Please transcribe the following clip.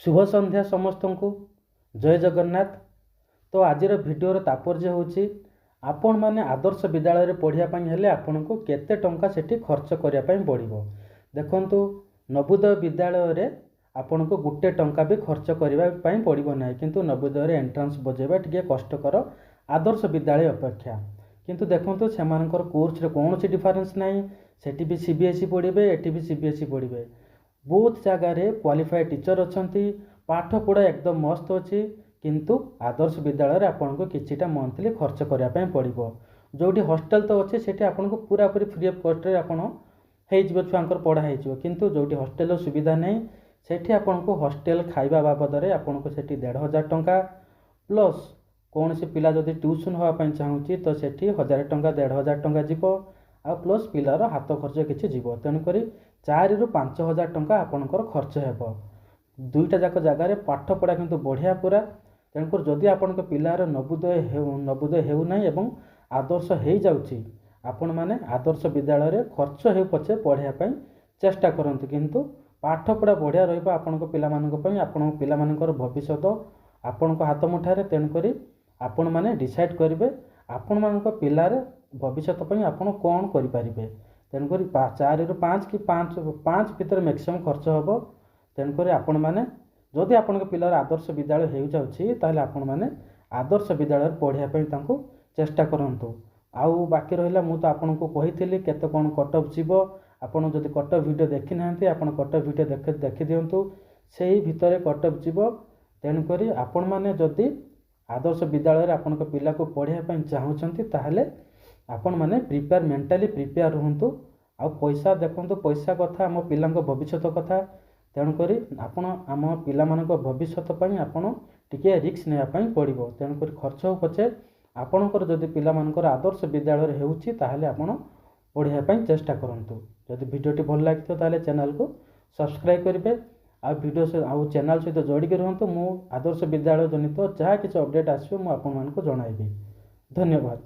शुभ संध्या समस्त को जय जगन्नाथ। तो आज भिडर तात्पर्य होची आपण माने आदर्श विद्यालय पढ़ाई हेले आपण को केते टंका सेठी खर्च करने पड़ो। देखंतु नवोदय विद्यालय रे आपण को गोटे टंका भी खर्च करने पड़ो ना, किंतु नवोदय एंट्रांस बजेबा टिके कष्टकर आदर्श विद्यालय अपेक्षा। किंतु देखंतु सेमानकर कोर्स रे कौन सी डिफरेंस नहीं, सेठी भी सीबीएसई पढ़े एटी भी सीबीएसई पढ़े। बहुत जगार क्वालिफाइड टीचर अच्छी, पाठ पढ़ा एकदम मस्त अच्छी, किंतु आदर्श विद्यालय आपन को किछिटा मंथली खर्च करने पड़ो। जोटी हॉस्टल तो अच्छे से आपन को पूरा पूरी फ्री ऑफ कॉस्ट रे आपन हो छुआंकर पढ़ा हो, किंतु जोटी हॉस्टल सुविधा नहीं सेठी आपन को हॉस्टल खाइबा बाबद रे आपन को सेठी 1500 टंका प्लस कौन से पिला जदि ट्यूशन होगा चाहूँगी तो सेठी 1000 टंका 1500 टंका जीव आ प्लस पिलार हाथ खर्च किसी जीव। तेणुक 4 ରୁ 5000 टंका आपणकर खर्च हेब। दुईटा जाक जगार पाठ पढ़ा किंतु बढ़िया पूरा। तेणुक जदि आपण पिलार नवोदय हेउना एवं आदर्श हो जाउची, आपण माने आदर्श विद्यालय खर्च हो पछे पढ़ाई चेष्टा करंतु, किंतु पाठ पढ़ा बढ़िया रहिबा आपण पिलामानक पई। आपण पिलामानकर भविष्यत आपण हाथ मुठारे। तेणुक आपण माने डिसाइड करेंगे आपण मानक पिलार भविष्यत पई आपण कौन करें। तेणुक 4 ରୁ 5 कि 5 भितर मैक्सिमम खर्च हम। तेणुक आपण मैंने जदि आपण पिलार आदर्श विद्यालय हो जाउछि ताहले आपण मैंने आदर्श विद्यालय पढ़ाई चेष्टा करंतु। आउ बाकी रहिला मु तो आपण को कही केते कौन कटअप जीव। आपण जदि कटअप वीडियो देखी ना आपण कटअप वीडियो देखी दिंतु, से भितर कटअप जीव। तेणुक आपण मैंने जदि आदर्श विद्यालय आपण पिला को पढ़ाई चाहूँगी ताहले आपण माने प्रिपेयर मेंटाली प्रिपेयर रुहंतु। आ पैसा देखंतु, पैसा कथा आम पिलांक भविष्यत कथा। तेणुक आपण आम पिला मानक भविष्यत पई आपण टिके रिस्क नेया पई पड़िबो। तेणुक खर्च हो पछे आपणकर जदि पिला मानकर आदर्श विद्यालय हेउछि ताहले आपण पढ़ाई पई चेष्टा करंतु। जदि वीडियोटी भल लागितो ताहले चैनल को सब्सक्राइब करिवे। आ वीडियो से आउ चैनल सहित जोड़िक रुहंतु। मु आदर्श विद्यालय जनित जहाँ किसी अपडेट आसियो मु आपण मानक जणाइबी। धन्यवाद।